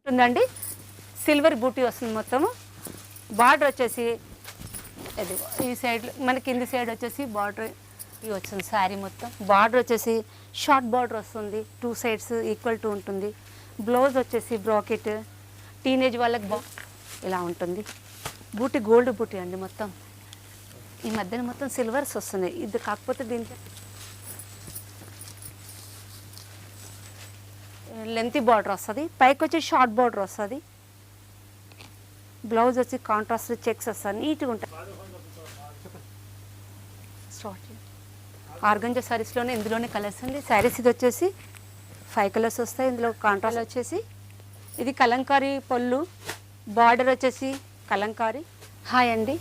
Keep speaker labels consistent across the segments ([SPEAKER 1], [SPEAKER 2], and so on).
[SPEAKER 1] ఉంటుందండి. సిల్వర్ బూటీ వస్తుంది మొత్తము. బార్డర్ వచ్చేసి ఇది ఈ సైడ్ మన కింది సైడ్ వచ్చేసి బార్డర్ వచ్చింది. శారీ మొత్తం బార్డర్ వచ్చేసి షార్ట్ బార్డర్ వస్తుంది. 2 సైడ్స్ ఈక్వల్ టు ఉంటుంది. బ్లౌజ్ వచ్చేసి బ్రాకెట్ టీనేజ్ వాళ్ళకి ఇలా ఉంటుంది. బూటీ గోల్డ్ బూటీ అండి. మొత్తం ఈ మధ్యన మొత్తం సిల్వర్స్ వస్తున్నాయి. ఇది కాకపోతే దీనికి లెంతీ బార్డర్ వస్తుంది. పైకి వచ్చి షార్ట్ బార్డర్ వస్తుంది. బ్లౌజ్ వచ్చి కాంట్రాస్ట్ చెక్స్ వస్తుంది. నీట్గా ఉంటుంది. ఆర్గంజా శారీస్లోనే ఇందులోనే కలర్స్ అండి. శారీస్ ఇది వచ్చేసి 5 కలర్స్ వస్తాయి. ఇందులో కాంట్రాస్ట్ వచ్చేసి ఇది కలంకారీ పళ్ళు, బార్డర్ వచ్చేసి కలంకారీ. హాయ్ అండి,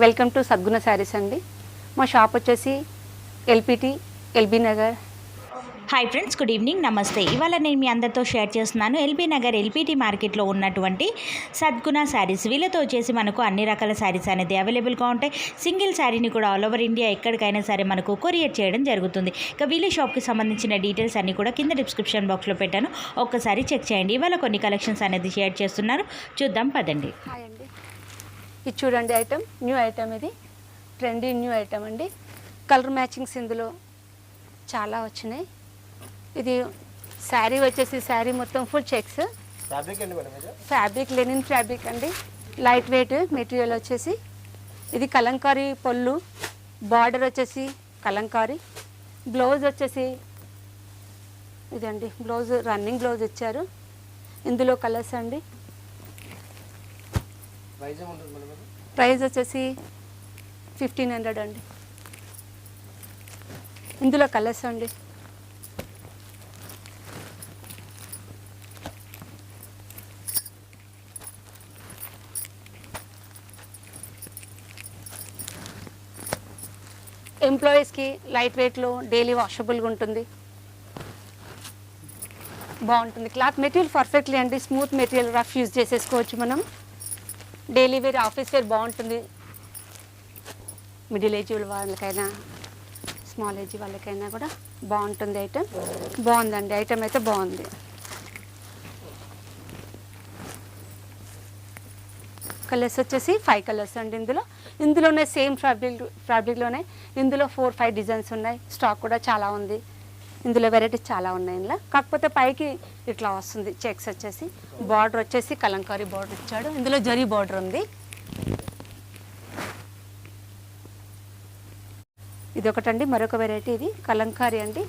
[SPEAKER 1] వెల్కమ్ టు సద్గుణ శారీస్ అండి. మా షాప్ వచ్చేసి LPT LB Nagar.
[SPEAKER 2] Hi friends, good evening, నమస్తే. ఇవాళ నేను మీ అందరితో షేర్ చేస్తున్నాను ఎల్బీ నగర్ ఎల్పిటి మార్కెట్లో ఉన్నటువంటి సద్గుణ శారీస్. వీళ్ళతో వచ్చేసి మనకు అన్ని రకాల శారీస్ అనేది అవైలబుల్గా ఉంటాయి. సింగిల్ శారీని కూడా ఆల్ ఓవర్ ఇండియా ఎక్కడికైనా సరే మనకు కొరియర్ చేయడం జరుగుతుంది. ఇక వీళ్ళ షాప్కి సంబంధించిన డీటెయిల్స్ అన్నీ కూడా కింద డిస్క్రిప్షన్ బాక్స్లో పెట్టాను, ఒక్కసారి చెక్ చేయండి. ఇవాళ కొన్ని కలెక్షన్స్ అనేది షేర్ చేస్తున్నారు, చూద్దాం పదండి.
[SPEAKER 1] హాయ్ అండి, ఇది చూడండి ఐటమ్, న్యూ ఐటమ్. ఇది ట్రెండీ న్యూ ఐటమ్ అండి. కలర్ మ్యాచింగ్స్ ఇందులో చాలా వచ్చినాయి. ఇది శారీ వచ్చేసి శారీ మొత్తం full checks. Fabric linen fabric అండి. లైట్ వెయిట్ మెటీరియల్ వచ్చేసి ఇది కలంకారీ పళ్ళు, బార్డర్ వచ్చేసి కలంకారీ. బ్లౌజ్ వచ్చేసి ఇదండి, బ్లౌజ్ రన్నింగ్ బ్లౌజ్ ఇచ్చారు. ఇందులో కలర్స్ అండి. ప్రైస్ వచ్చేసి 1500 అండి. ఇందులో కలర్స్ అండి. ఎంప్లాయీస్కి లైట్ వెయిట్లో డైలీ వాషబుల్గా ఉంటుంది, బాగుంటుంది. క్లాత్ మెటీరియల్ పర్ఫెక్ట్లీ అండి, స్మూత్ మెటీరియల్, రఫ్ యూజ్ చేసేసుకోవచ్చు మనం. డైలీ వేర్, ఆఫీస్ వేర్ బాగుంటుంది. మిడిల్ ఏజ్ వాళ్ళకైనా స్మాల్ ఏజ్ వాళ్ళకైనా కూడా బాగుంటుంది. ఐటమ్ బాగుందండి, ఐటమ్ అయితే బాగుంది. కలర్స్ వచ్చేసి 5 కలర్స్ అండి. ఇందులోనే సేమ్ ఫ్యాబ్రిక్లోనే ఇందులో 4-5 డిజైన్స్ ఉన్నాయి. స్టాక్ కూడా చాలా ఉంది. ఇందులో వెరైటీస్ చాలా ఉన్నాయి. ఇందులో కాకపోతే పైకి ఇట్లా వస్తుంది చెక్స్ వచ్చేసి. బార్డర్ వచ్చేసి కలంకారీ బార్డర్ ఇచ్చాడు. ఇందులో జరీ బార్డర్ ఉంది. ఇది ఒకటండి, మరొక వెరైటీ. ఇది కలంకారీ అండి.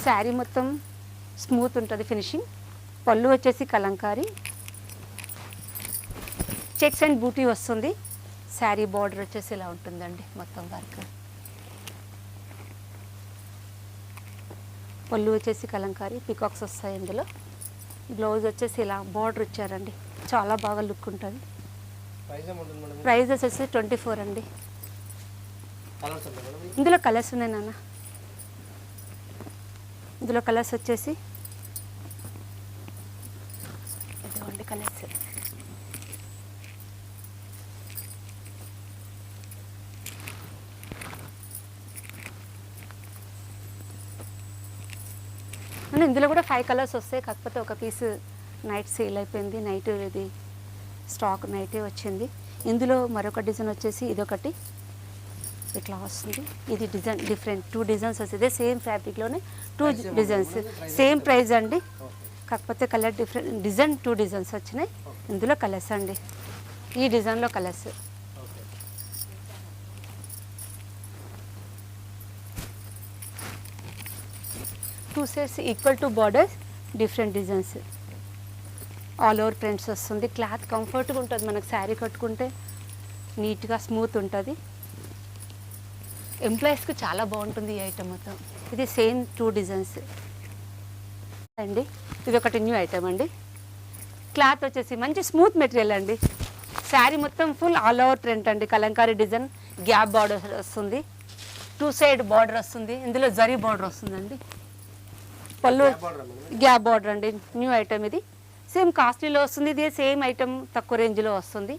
[SPEAKER 1] శారీ మొత్తం స్మూత్ ఉంటుంది ఫినిషింగ్. పళ్ళు వచ్చేసి కలంకారీ, చెక్స్ అండ్ బూటీ వస్తుంది. శారీ బార్డర్ వచ్చేసి ఇలా ఉంటుందండి, మొత్తం వర్క్. పళ్ళు వచ్చేసి కలంకారీ, పికాక్స్ వస్తాయి ఇందులో. బ్లౌజ్ వచ్చేసి ఇలా బార్డర్ ఇచ్చారండి, చాలా బాగా లుక్ ఉంటుంది. ప్రైస్ వచ్చేసి 24 అండి. ఇందులో కలర్స్ ఉన్నాయి నాన్న. ఇందులో కలర్స్ వచ్చేసి ఇదిగోండి కలర్స్. ఇందులో కూడా 5 కలర్స్ వస్తాయి. కాకపోతే ఒక పీస్ నైట్ సేల్ అయిపోయింది. నైట్ ఇది స్టాక్ నైటే వచ్చింది. ఇందులో మరొక డిజైన్ వచ్చేసి ఇదొకటి ఇట్లా వస్తుంది. ఇది డిజైన్ డిఫరెంట్, 2 డిజైన్స్ వస్తుంది. సేమ్ ఫ్యాబ్రిక్లోనే 2 డిజైన్స్, సేమ్ ప్రైస్ అండి. కాకపోతే కలర్ డిఫరెంట్, డిజైన్ 2 డిజైన్స్ వచ్చినాయి. ఇందులో కలర్స్ అండి. ఈ డిజైన్లో colours. Two sides equal to borders, different designs, all over prints వస్తుంది. క్లాత్ కంఫర్ట్గా ఉంటుంది. మనకు శారీ కట్టుకుంటే నీట్గా స్మూత్ ఉంటుంది. ఎంప్లాయీస్కి చాలా బాగుంటుంది ఈ ఐటమ్ మొత్తం. ఇది సేమ్ 2 డిజైన్స్ అండి. ఇది ఒకటి న్యూ ఐటమ్ అండి. క్లాత్ వచ్చేసి మంచి స్మూత్ మెటీరియల్ అండి. శారీ మొత్తం ఫుల్ ఆల్ ఓవర్ ప్రింట్ అండి. కలంకారీ డిజైన్, గ్యాప్ బార్డర్ వస్తుంది. 2 సైడ్ బార్డర్ వస్తుంది. ఇందులో జరీ బార్డర్ వస్తుందండి. పళ్ళు గ్యాప్ బార్డర్ అండి. న్యూ ఐటమ్ ఇది. సేమ్ కాస్ట్లీలో వస్తుంది. ఇది సేమ్ ఐటమ్ తక్కువ రేంజ్లో వస్తుంది.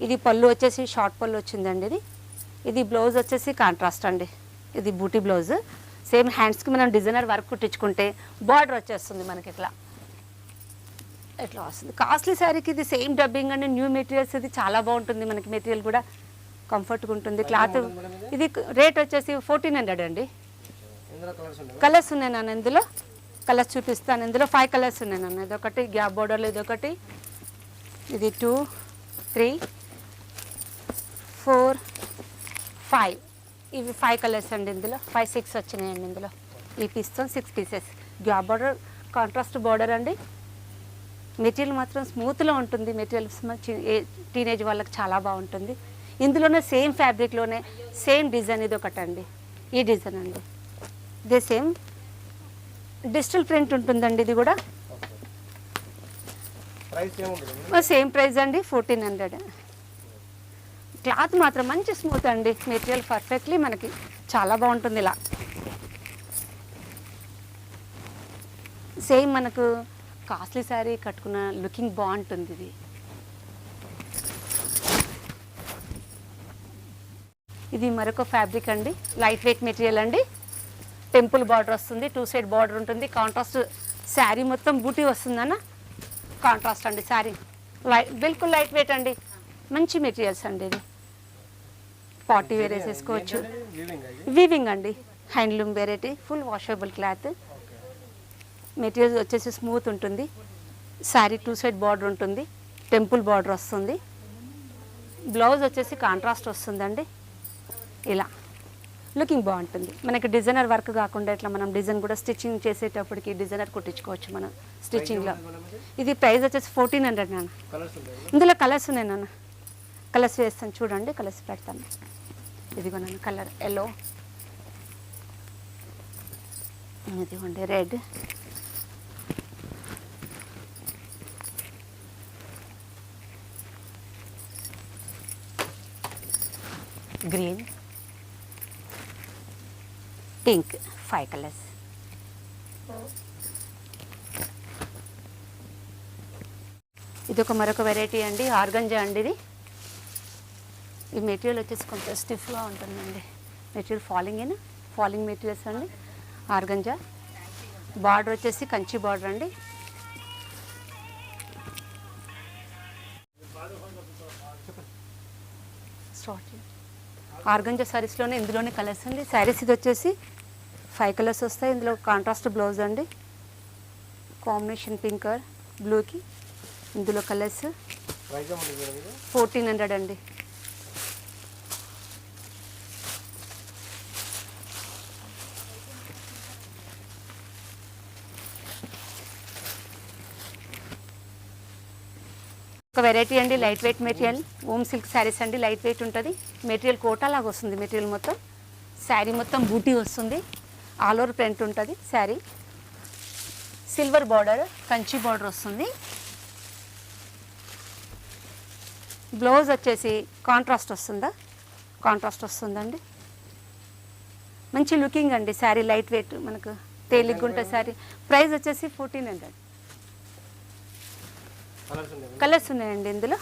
[SPEAKER 1] ఇది పళ్ళు వచ్చేసి షార్ట్ పళ్ళు వచ్చిందండి. ఇది బ్లౌజ్ వచ్చేసి కాంట్రాస్ట్ అండి. ఇది బూటీ బ్లౌజ్. సేమ్ హ్యాండ్స్కి మనం డిజైనర్ వర్క్ కుట్టించుకుంటే బార్డర్ వచ్చేస్తుంది మనకి ఇట్లా. ఎట్లా వస్తుంది. కాస్ట్లీ శారీకి ఇది సేమ్ డబ్బింగ్ అండి, న్యూ మెటీరియల్స్, ఇది చాలా బాగుంటుంది మనకి. మెటీరియల్ కూడా కంఫర్ట్గా ఉంటుంది. క్లాత్ ఇది రేట్ వచ్చేసి 1400 అండి. కలర్స్ ఉన్నాయి నాన్న, ఇందులో కలర్స్ చూపిస్తాను. ఇందులో 5 కలర్స్ ఉన్నాయి నాన్న. ఇదొకటి గ్యాప్ బోర్డర్లో, ఇదొకటి, ఇది 2, 3, 4, 5, ఇవి 5 కలర్స్ అండి. ఇందులో 5, 6 వచ్చినాయండి. ఇందులో ఈ పీస్తో 6 pieces. Gap border, contrast border అండి. మెటీరియల్ మాత్రం స్మూత్లో ఉంటుంది. మెటీరియల్స్ టీనేజ్ వాళ్ళకి చాలా బాగుంటుంది. ఇందులోనే సేమ్ ఫ్యాబ్రిక్లోనే సేమ్ డిజైన్ ఇది ఒకటండి. ఈ డిజైన్ అండి, ఇదే సేమ్ డిజిటల్ ప్రింట్ ఉంటుందండి. ఇది కూడా సేమ్ ప్రైస్ అండి, 1400. క్లాత్ మాత్రం మంచి స్మూత్ అండి. మెటీరియల్ పర్ఫెక్ట్లీ మనకి చాలా బాగుంటుంది. ఇలా సేమ్ మనకు కాస్ట్లీ శారీ కట్టుకున్న లుకింగ్ బాగుంటుంది. ఇది ఇది మరొక ఫ్యాబ్రిక్ అండి, లైట్ వెయిట్ మెటీరియల్ అండి. టెంపుల్ బార్డర్ వస్తుంది, 2 సైడ్ బార్డర్ ఉంటుంది. కాంట్రాస్ట్ శారీ మొత్తం బూటీ వస్తుందన్న, కాంట్రాస్ట్ అండి. శారీ బిల్కుల్ లైట్ వెయిట్ అండి, మంచి మెటీరియల్స్ అండి. ఇది పార్టీ వేర్ వేసేసుకోవచ్చు. వీవింగ్ అండి, handloom variety, full washable cloth. Material వచ్చేసి స్మూత్ ఉంటుంది. శారీ 2 సైడ్ బార్డర్ ఉంటుంది, టెంపుల్ బార్డర్ వస్తుంది. బ్లౌజ్ వచ్చేసి కాంట్రాస్ట్ వస్తుందండి. ఇలా లుకింగ్ బాగుంటుంది. మనకి డిజైనర్ వర్క్ కాకుండా ఇట్లా మనం డిజైన్ కూడా స్టిచ్చింగ్ చేసేటప్పటికి డిజైనర్ కుట్టించుకోవచ్చు మనం స్టిచ్చింగ్లో. ఇది ప్రైస్ వచ్చేసి 1400 నాన్న. ఇందులో కలర్స్ ఉన్నాయి నాన్న, కలర్స్ వేస్తాను చూడండి, కలర్స్ పెడతాను. ఇదిగోనండి కలర్ ఎల్లో, ఇదిగోండి రెడ్, గ్రీన్, పింక్, 5 కలర్స్. ఇది ఒక మరొక వెరైటీ అండి, ఆర్గంజా అండి. ఇది ఈ మెటీరియల్ వచ్చేసి కొంచెం స్టిఫ్గా ఉంటుందండి. మెటీరియల్ ఫాలింగ్ మెటీరియల్స్ అండి. ఆర్గంజా బార్డర్ వచ్చేసి కంచి బార్డర్ అండి. ఆర్గంజా శారీస్లోనే ఇందులోనే కలర్స్ అండి. శారీస్ ఇది వచ్చేసి 5 కలర్స్ వస్తాయి. ఇందులో కాంట్రాస్ట్ బ్లౌజ్ అండి, కాంబినేషన్ పింక్ బ్లూకి. ఇందులో కలర్స్ 1400 అండి. ఒక వెరైటీ అండి, light weight material, ohm silk saris అండి. లైట్ వెయిట్ ఉంటుంది. మెటీరియల్ కోటా లాగా వస్తుంది. మెటీరియల్ మొత్తం శారీ మొత్తం బూటీ వస్తుంది. ఆల్ ఓవర్ ప్రింట్ ఉంటుంది. Sari silver border, Kanchi border వస్తుంది. బ్లౌజ్ వచ్చేసి కాంట్రాస్ట్ వస్తుందండి. మంచి లుకింగ్ అండి. శారీ లైట్ వెయిట్, మనకు తేలిగ్గుంట శారీ. ప్రైస్ వచ్చేసి 1400. కలర్స్ ఉన్నాయండి ఇందులో.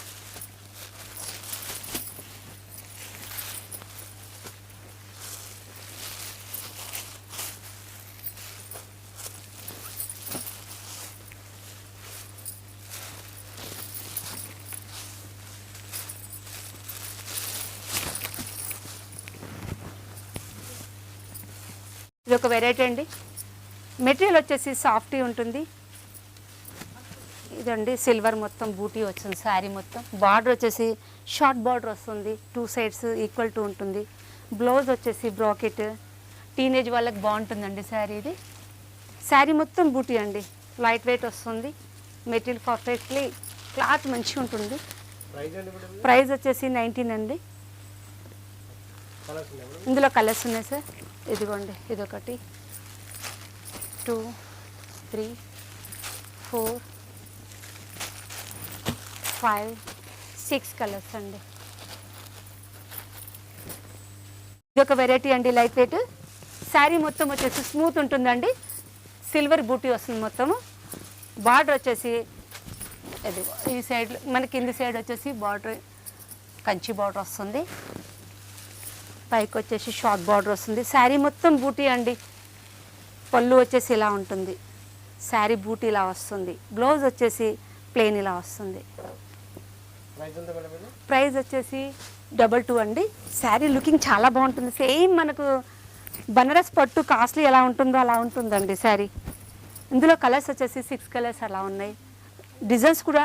[SPEAKER 1] ఇది ఒక వెరైటీ అండి. మెటీరియల్ వచ్చేసి సాఫ్టీ ఉంటుంది. ఇదండి సిల్వర్ మొత్తం బూటీ వచ్చింది. శారీ మొత్తం బార్డర్ వచ్చేసి షార్ట్ బార్డర్ వస్తుంది. 2 సైడ్స్ ఈక్వల్ టు ఉంటుంది. బ్లౌజ్ వచ్చేసి బ్రాకెట్. టీనేజ్ వాళ్ళకి బాగుంటుందండి శారీ. ఇది శారీ మొత్తం బూటీ అండి, లైట్ వెయిట్ వస్తుంది. మెటీరియల్ పర్ఫెక్ట్లీ, క్లాత్ మంచిగా ఉంటుంది. ప్రైస్ వచ్చేసి 19 అండి. ఇందులో కలర్స్ ఉన్నాయి సార్. ఇదిగోండి, ఇదొకటి, 2, 3, 4, 5, 6 కలర్స్ అండి. ఇది ఒక వెరైటీ అండి, లైట్ వెయిట్. శారీ మొత్తం వచ్చేసి స్మూత్ ఉంటుందండి. సిల్వర్ బూటీ వస్తుంది మొత్తము. బార్డర్ వచ్చేసి ఇది ఈ సైడ్, మన కింది సైడ్ వచ్చేసి బార్డర్ కంచి బార్డర్ వస్తుంది. పైకి వచ్చేసి షార్ట్ బార్డర్ వస్తుంది. శారీ మొత్తం బూటీ అండి. పళ్ళు వచ్చేసి ఇలా ఉంటుంది. శారీ బూటీ ఇలా వస్తుంది. బ్లౌజ్ వచ్చేసి ప్లెయిన్ ఇలా వస్తుంది. ప్రైస్ వచ్చేసి 22 అండి. శారీ లుకింగ్ చాలా బాగుంటుంది. సేమ్ మనకు బనారస్ పట్టు కాస్ట్లీ ఎలా ఉంటుందో అలా ఉంటుందండి శారీ. ఇందులో కలర్స్ వచ్చేసి 6 కలర్స్ అలా ఉన్నాయి. డిజైన్స్ కూడా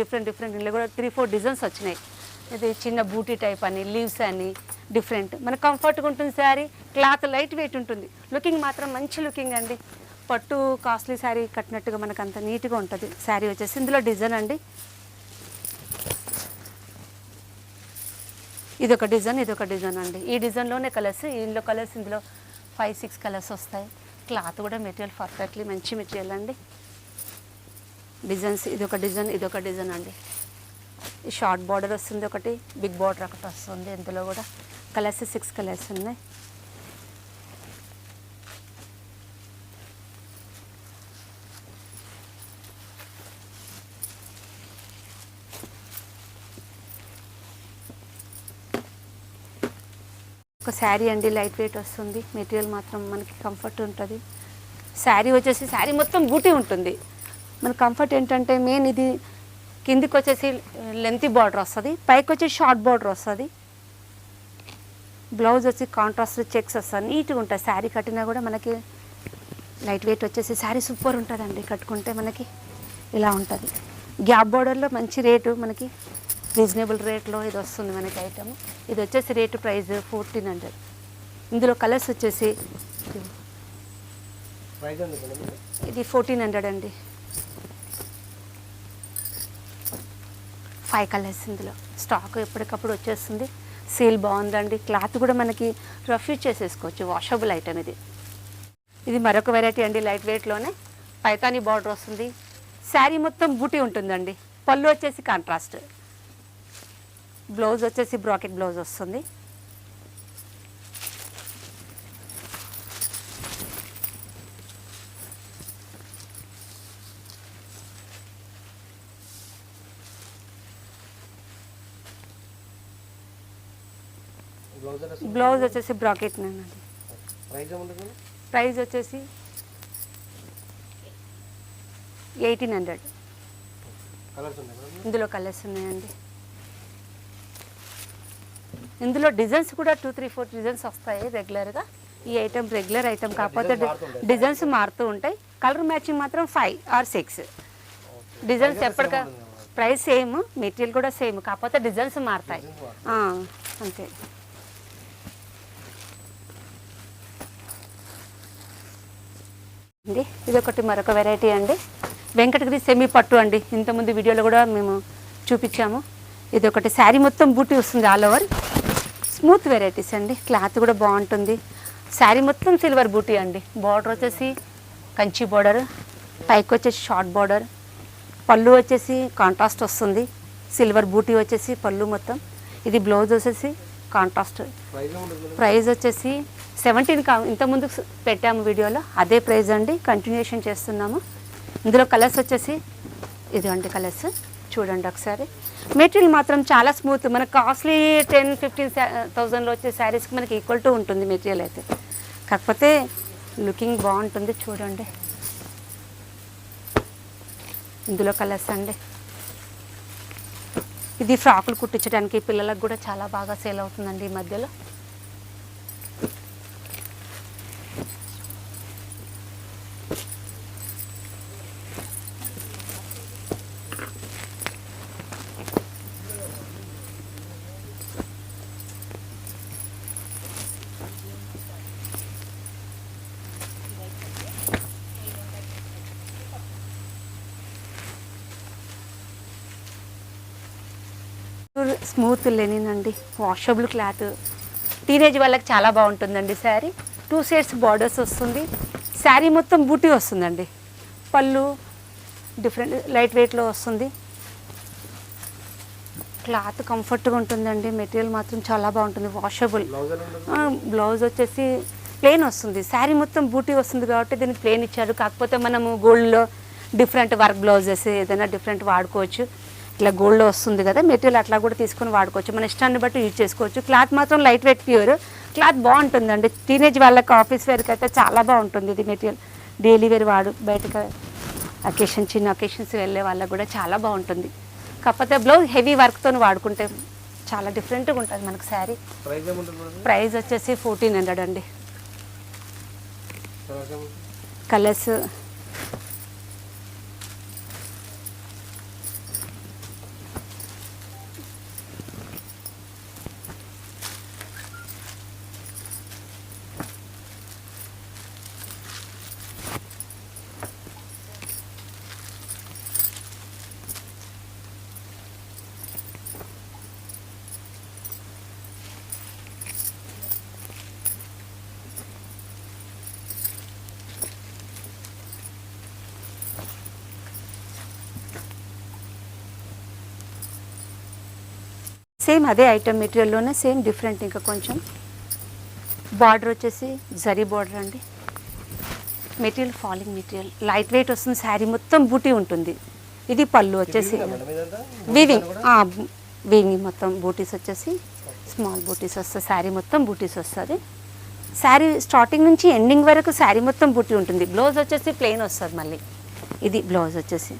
[SPEAKER 1] డిఫరెంట్ ఇందులో కూడా 3-4 డిజైన్స్ వచ్చినాయి. ఇది చిన్న బూటీ టైప్ అని, లీవ్స్ అని డిఫరెంట్. మనకు కంఫర్ట్గా ఉంటుంది శారీ. క్లాత్ లైట్ వెయిట్ ఉంటుంది. లుకింగ్ మాత్రం మంచి లుకింగ్ అండి. పట్టు కాస్ట్లీ శారీ కట్టినట్టుగా మనకు అంత నీట్గా ఉంటుంది శారీ వచ్చేసి. ఇందులో డిజైన్ అండి, ఇదొక డిజైన్ అండి. ఈ డిజైన్లోనే కలర్స్, ఇందులో కలర్స్ ఇందులో 5-6 కలర్స్ వస్తాయి. క్లాత్ కూడా మెటీరియల్ పర్ఫెక్ట్లీ మంచి మెటీరియల్ అండి. డిజైన్స్ ఇదొక డిజైన్ అండి. ఈ షార్ట్ బార్డర్ వస్తుంది ఒకటి, బిగ్ బార్డర్ ఒకటి వస్తుంది. ఇందులో కూడా కలర్స్ 6 కలర్స్ ఉన్నాయి. ఒక శారీ అండి, లైట్ వెయిట్ వస్తుంది. మెటీరియల్ మాత్రం మనకి కంఫర్ట్ ఉంటుంది. శారీ వచ్చేసి శారీ మొత్తం బూటీ ఉంటుంది. మన కంఫర్ట్ ఏంటంటే మెయిన్ ఇది కిందికి వచ్చేసి లెంతీ బార్డర్ వస్తుంది, పైకి వచ్చి షార్ట్ బార్డర్ వస్తుంది. బ్లౌజ్ వచ్చి కాంట్రాస్ట్ చెక్స్ వస్తుంది. నీట్గా ఉంటుంది శారీ కట్టినా కూడా మనకి. లైట్ వెయిట్ వచ్చేసి శారీ సూపర్ ఉంటుందండి కట్టుకుంటే. మనకి ఇలా ఉంటుంది. గ్యాప్ బార్డర్లో మంచి రేటు మనకి, రీజనబుల్ రేట్లో ఇది వస్తుంది మనకి ఐటమ్. ఇది వచ్చేసి రేటు ప్రైస్ 1400. ఇందులో కలర్స్ వచ్చేసి ఇది 1400 అండి. 5 కలర్స్ ఇందులో స్టాక్ ఎప్పటికప్పుడు వచ్చేస్తుంది. సేల్ బాగుందండి. క్లాత్ కూడా మనకి రఫ్ యూజ్ చేసేసుకోవచ్చు. వాషబుల్ ఐటమ్ ఇది. ఇది మరొక వెరైటీ అండి, లైట్ వెయిట్లోనే పైతానీ బార్డర్ వస్తుంది. శారీ మొత్తం బూటీ ఉంటుందండి. పళ్ళు వచ్చేసి కాంట్రాస్ట్, బ్లౌజ్ వచ్చేసి బ్రాకెట్ బ్లౌజ్ వస్తుంది. బ్లౌజ్ వచ్చేసి బ్రాకెట్ అండి. ప్రైస్ వచ్చేసి 1800. ఇందులో కలర్స్ ఉన్నాయండి. ఇందులో డిజైన్స్ కూడా 2-3-4 డిజైన్స్ వస్తాయి రెగ్యులర్గా. ఈ ఐటమ్ రెగ్యులర్ ఐటమ్ కాకపోతే డిజైన్స్ మారుతూ ఉంటాయి. కలర్ మ్యాచింగ్ మాత్రం 5 or 6. డిజైన్స్ ఎప్పటికా ప్రైస్ సేమ్, మెటీరియల్ కూడా సేమ్, కాకపోతే డిజైన్స్ మారుతాయి అంతే. అండి ఇది ఒకటి మరొక వెరైటీ అండి, వెంకటగిరి సెమీ పట్టు అండి. ఇంతకుముందు వీడియోలో కూడా మేము చూపించాము. ఇది ఒకటి శారీ మొత్తం బూటీ వస్తుంది ఆల్ ఓవర్. స్మూత్ వెరైటీస్ అండి. క్లాత్ కూడా బాగుంటుంది. శారీ మొత్తం సిల్వర్ బూటీ అండి. బార్డర్ వచ్చేసి కంచి బార్డర్, పైకి వచ్చేసి షార్ట్ బార్డర్. పళ్ళు వచ్చేసి కాంట్రాస్ట్ వస్తుంది. సిల్వర్ బూటీ వచ్చేసి పళ్ళు మొత్తం. ఇది బ్లౌజ్ వచ్చేసి కాంట్రాస్ట్. ప్రైస్ వచ్చేసి 17 ఇంతకుముందు పెట్టాము వీడియోలో, అదే ప్రైస్ అండి. కంటిన్యూషన్ చేస్తున్నాము. ఇందులో కలర్స్ వచ్చేసి ఇదిగోండి కలర్స్ చూడండి ఒకసారి. మెటీరియల్ మాత్రం చాలా స్మూత్. మనకు కాస్ట్లీ 10-15,000లో వచ్చే శారీస్కి మనకి ఈక్వల్ టు ఉంటుంది మెటీరియల్ అయితే. కాకపోతే లుకింగ్ బాగుంటుంది చూడండి. ఇందులో కలర్స్ అండి. ఇది ఫ్రాకులు కుట్టించడానికి పిల్లలకు కూడా చాలా బాగా సేల్ అవుతుందండి ఈ మధ్యలో. స్మూత్ లెనిన్ అండి, వాషబుల్ క్లాత్. టీనేజ్ వాళ్ళకి చాలా బాగుంటుందండి శారీ. 2 షేడ్స్ బార్డర్స్ వస్తుంది. శారీ మొత్తం బూటీ వస్తుందండి. పళ్ళు డిఫరెంట్ లైట్ వెయిట్లో వస్తుంది. క్లాత్ కంఫర్ట్గా ఉంటుందండి. మెటీరియల్ మాత్రం చాలా బాగుంటుంది, వాషబుల్. బ్లౌజ్ వచ్చేసి ప్లెయిన్ వస్తుంది. శారీ మొత్తం బూటీ వస్తుంది కాబట్టి దీనికి ప్లెయిన్ ఇచ్చారు. కాకపోతే మనము గోల్డ్లో డిఫరెంట్ వర్క్ బ్లౌజెస్ ఏదైనా డిఫరెంట్ వాడుకోవచ్చు. ఇట్లా గోల్డ్లో వస్తుంది కదా మెటీరియల్, అట్లా కూడా తీసుకొని వాడుకోవచ్చు. మన ఇష్టాన్ని బట్టి యూజ్ చేసుకోవచ్చు. క్లాత్ మాత్రం లైట్ వెయిట్ ప్యూర్. క్లాత్ బాగుంటుందండి. టీనేజ్ వాళ్ళకి ఆఫీస్ వేర్కి అయితే చాలా బాగుంటుంది ఇది మెటీరియల్. డైలీ వేర్ బయటకు అకేషన్ చిన్న అకేషన్స్ వెళ్ళే వాళ్ళకు కూడా చాలా బాగుంటుంది. కాకపోతే బ్లౌజ్ హెవీ వర్క్తో వాడుకుంటే చాలా డిఫరెంట్గా ఉంటుంది మనకు శారీ. ప్రైస్ వచ్చేసి 1400 అండి. కలర్స్ సేమ్ అదే ఐటమ్ మెటీరియల్లోనే సేమ్ డిఫరెంట్. ఇంకా కొంచెం బార్డర్ వచ్చేసి జరీ బార్డర్ అండి. Material falling material, light weight వస్తుంది. శారీ మొత్తం బూటీ ఉంటుంది. ఇది పళ్ళు వచ్చేసి వీవింగ్, వీవింగ్ మొత్తం బూటీస్ వచ్చేసి స్మాల్ బూటీస్ వస్తుంది. శారీ మొత్తం బూటీస్ వస్తుంది. శారీ స్టార్టింగ్ నుంచి ఎండింగ్ వరకు శారీ మొత్తం బూటీ ఉంటుంది. బ్లౌజ్ వచ్చేసి ప్లెయిన్ వస్తుంది. మళ్ళీ ఇది బ్లౌజ్ వచ్చేసి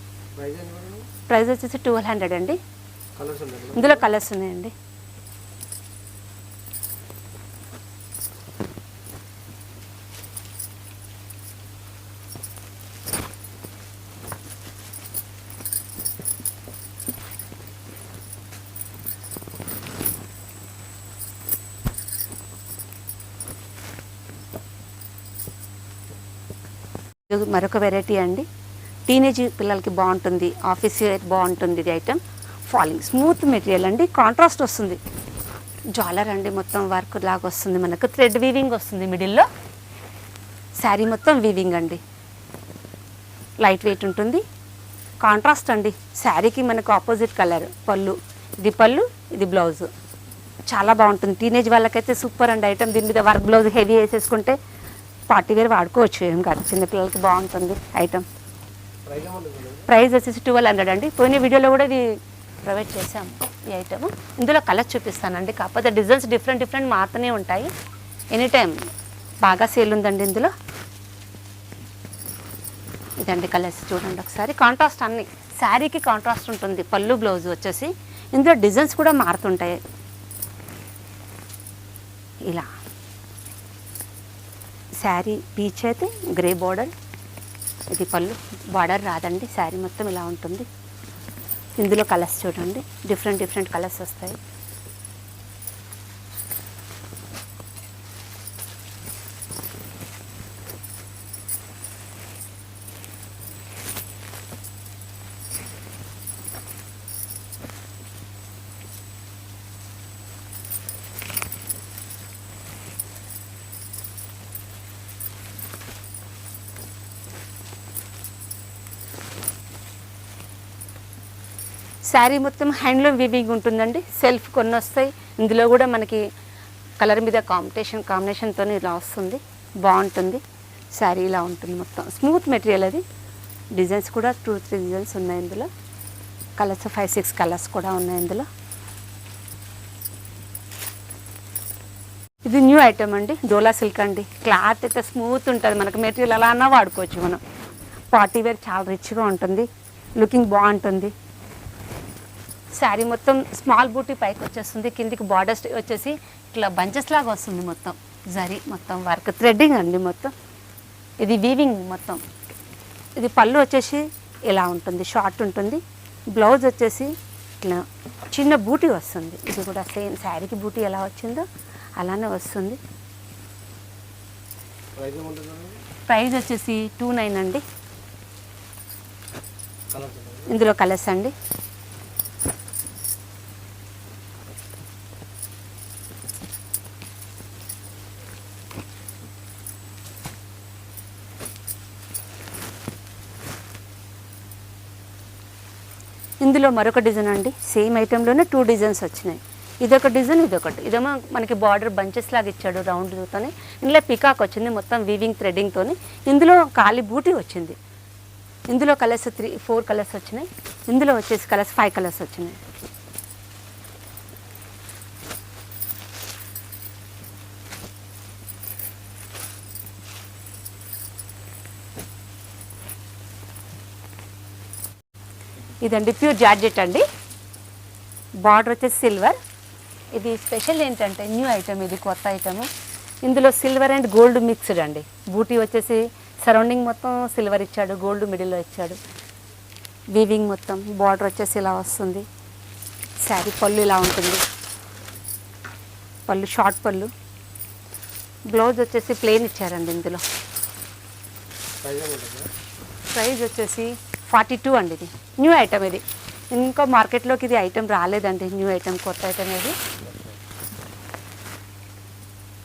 [SPEAKER 1] ప్రైస్ వచ్చేసి 1200 అండి. ఇందులో కలర్స్ ఉన్నాయండి. ఇది మరొక వెరైటీ అండి. టీనేజ్ పిల్లలకి బాగుంటుంది, ఆఫీస్ వేర్ బాగుంటుంది. ఇది ఐటమ్ ఫాలింగ్ స్మూత్ మెటీరియల్ అండి. కాంట్రాస్ట్ వస్తుంది. జాలర్ అండి, మొత్తం వర్క్ లాగా వస్తుంది. మనకు థ్రెడ్ వీవింగ్ వస్తుంది మిడిల్లో. శారీ మొత్తం వీవింగ్ అండి. లైట్ వెయిట్ ఉంటుంది. కాంట్రాస్ట్ అండి. శారీకి మనకు ఆపోజిట్ కలర్ పళ్ళు. ఇది పళ్ళు, ఇది బ్లౌజ్. చాలా బాగుంటుంది. టీనేజ్ వాళ్ళకైతే సూపర్ అండి ఐటమ్. దీని మీద వర్క్ బ్లౌజ్ హెవీ వేసేసుకుంటే పార్టీ వేర్ వాడుకోవచ్చు. ఏం కాదు, చిన్నపిల్లలకి బాగుంటుంది ఐటమ్. ప్రైస్ వచ్చేసి 1200 అండి. పోయిన వీడియోలో కూడా ఇది ప్రొవైడ్ చేసాము ఈ ఐటమ్. ఇందులో కలర్స్ చూపిస్తానండి. కాకపోతే డిజైన్స్ డిఫరెంట్ మారుతూనే ఉంటాయి. ఎనీ టైం బాగా సేల్ ఉందండి ఇందులో. ఇదండి కలర్స్ చూడండి ఒకసారి. కాంట్రాస్ట్ అన్ని శారీకి కాంట్రాస్ట్ ఉంటుంది. పళ్ళు బ్లౌజ్ వచ్చేసి ఇందులో డిజైన్స్ కూడా మారుతుంటాయి. ఇలా శారీ పీచ్ అయితే గ్రే బార్డర్, ఇది పళ్ళు. బార్డర్ రాదండి, శారీ మొత్తం ఇలా ఉంటుంది. ఇందులో కలర్స్ చూడండి, డిఫరెంట్ కలర్స్ వస్తాయి. శారీ మొత్తం హ్యాండ్లూమ్ వీవింగ్ ఉంటుందండి. సెల్ఫ్ కొన్ని వస్తాయి. ఇందులో కూడా మనకి కలర్ మీద కాంబినేషన్తో ఇలా వస్తుంది. బాగుంటుంది. శారీ ఇలా ఉంటుంది. మొత్తం స్మూత్ మెటీరియల్. అది డిజైన్స్ కూడా 2-3 డిజైన్స్ ఉన్నాయి ఇందులో. కలర్స్ 5-6 కలర్స్ కూడా ఉన్నాయి ఇందులో. ఇది న్యూ ఐటమ్ అండి. డోలా సిల్క్ అండి. క్లాత్ అయితే స్మూత్ ఉంటుంది. మనకు మెటీరియల్ ఎలా అన్నా వాడుకోవచ్చు మనం. పార్టీ వేర్ చాలా రిచ్గా ఉంటుంది. లుకింగ్ బాగుంటుంది. శారీ మొత్తం స్మాల్ బూటీ పైకి వచ్చేస్తుంది. కిందికి బార్డర్స్ వచ్చేసి ఇట్లా బంచెస్ లాగా వస్తుంది. మొత్తం జరీ మొత్తం వర్క్ థ్రెడ్డింగ్ అండి మొత్తం. ఇది వీవింగ్ మొత్తం. ఇది పళ్ళు వచ్చేసి ఇలా ఉంటుంది, షార్ట్ ఉంటుంది. బ్లౌజ్ వచ్చేసి ఇట్లా చిన్న బూటీ వస్తుంది. ఇది కూడా సేమ్ శారీకి బూటీ ఎలా వచ్చిందో అలానే వస్తుంది. ప్రైస్ వచ్చేసి 29 అండి. ఇందులో కలర్స్ అండి. ఇందులో మరొక డిజైన్ అండి. సేమ్ ఐటెంలోనే 2 డిజైన్స్ వచ్చినాయి. ఇదొక డిజైన్, ఇదొకటి. ఇదేమో మనకి బార్డర్ బంచెస్ లాగా ఇచ్చాడు రౌండ్తోని. ఇందులో పికాక్ వచ్చింది మొత్తం వీవింగ్ థ్రెడ్డింగ్తోని. ఇందులో ఖాళీ బూటీ వచ్చింది. ఇందులో కలర్స్ 3-4 కలర్స్ వచ్చినాయి. ఇందులో వచ్చేసి కలర్స్ 5 కలర్స్ వచ్చినాయి. ఇదండి ప్యూర్ జార్జెట్ అండి, బార్డర్ వచ్చేసి సిల్వర్. ఇది స్పెషల్ ఏంటంటే న్యూ ఐటమ్, ఇది కొత్త ఐటమ్. ఇందులో సిల్వర్ అండ్ గోల్డ్ మిక్స్డ్ అండి. బూటీ వచ్చేసి సరౌండింగ్ మొత్తం సిల్వర్ ఇచ్చాడు, గోల్డ్ మిడిల్లో ఇచ్చాడు. వీవింగ్ మొత్తం బార్డర్ వచ్చేసి ఇలా వస్తుంది. శారీ పళ్ళు ఇలా ఉంటుంది, పళ్ళు షార్ట్ పళ్ళు. బ్లౌజ్ వచ్చేసి ప్లెయిన్ ఇచ్చారండి. ఇందులో ప్రైస్ వచ్చేసి 42 అండి. ఇది న్యూ ఐటమ్, ఇది ఇంకా మార్కెట్లోకి ఇది ఐటమ్ రాలేదండి, న్యూ ఐటమ్, కొత్త ఐటమ్ ఇది.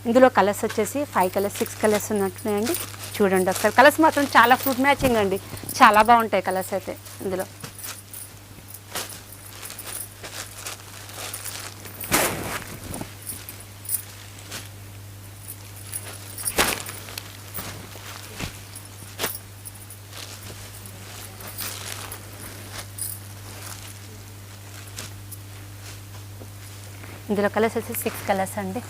[SPEAKER 1] ఇందులో కలర్స్ వచ్చేసి 5 కలర్స్ 6 కలర్స్ ఉన్నట్టున్నాయండి. చూడండి ఒకసారి, కలర్స్ మాత్రం చాలా ఫ్రూట్ మ్యాచింగ్ అండి, చాలా బాగుంటాయి కలర్స్ అయితే ఇందులో. ఇందులో కలర్స్ వచ్చి 6 కలర్స్ అండి.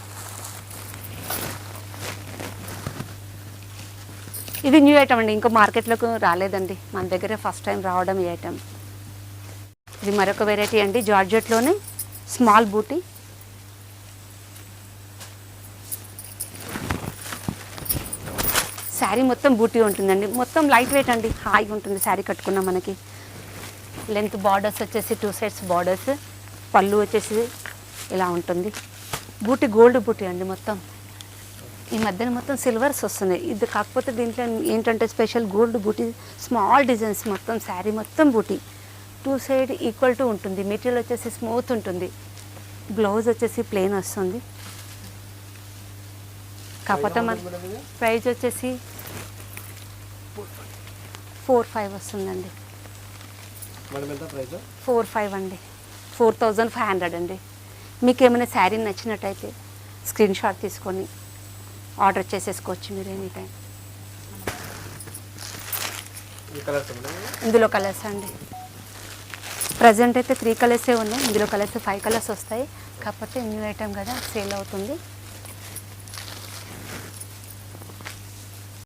[SPEAKER 1] ఇది న్యూ ఐటమ్ అండి, ఇంకా మార్కెట్లోకి రాలేదండి, మన దగ్గర ఫస్ట్ టైం రావడం ఈ ఐటమ్. ఇది మరొక వెరైటీ అండి, జార్జెట్లోనే స్మాల్ బూటీ. శారీ మొత్తం బూటీ ఉంటుందండి, మొత్తం లైట్ వెయిట్ అండి, హాయిగా ఉంటుంది శారీ కట్టుకున్నాం. మనకి లెంత్ బార్డర్స్ వచ్చేసి 2 సైడ్స్ బార్డర్స్, పళ్ళు వచ్చేసి ఇలా ఉంటుంది. బూటీ గోల్డ్ బూటీ అండి మొత్తం. ఈ మధ్యన మొత్తం సిల్వర్స్ వస్తున్నాయి, ఇది కాకపోతే దీంట్లో ఏంటంటే స్పెషల్ గోల్డ్ బూటీ, స్మాల్ డిజైన్స్, మొత్తం శారీ మొత్తం బూటీ. 2 సైడ్ ఈక్వల్ టు ఉంటుంది. మెటీరియల్ వచ్చేసి స్మూత్ ఉంటుంది. బ్లౌజ్ వచ్చేసి ప్లెయిన్ వస్తుంది. కాకపోతే మన ప్రైస్ వచ్చేసి 4,500 వస్తుందండి. 4,500 అండి, 4,500 అండి. మీకు ఏమైనా శారీ నచ్చినట్టయితే స్క్రీన్ షాట్ తీసుకొని ఆర్డర్ చేసేసుకోవచ్చు మీరు ఎనీ టైం. ఇందులో కలర్స్ అండి, ప్రజెంట్ అయితే 3 కలర్సే ఉన్నాయి. ఇందులో కలర్స్ 5 కలర్స్ వస్తాయి, కాకపోతే న్యూ ఐటమ్ కదా సేల్ అవుతుంది.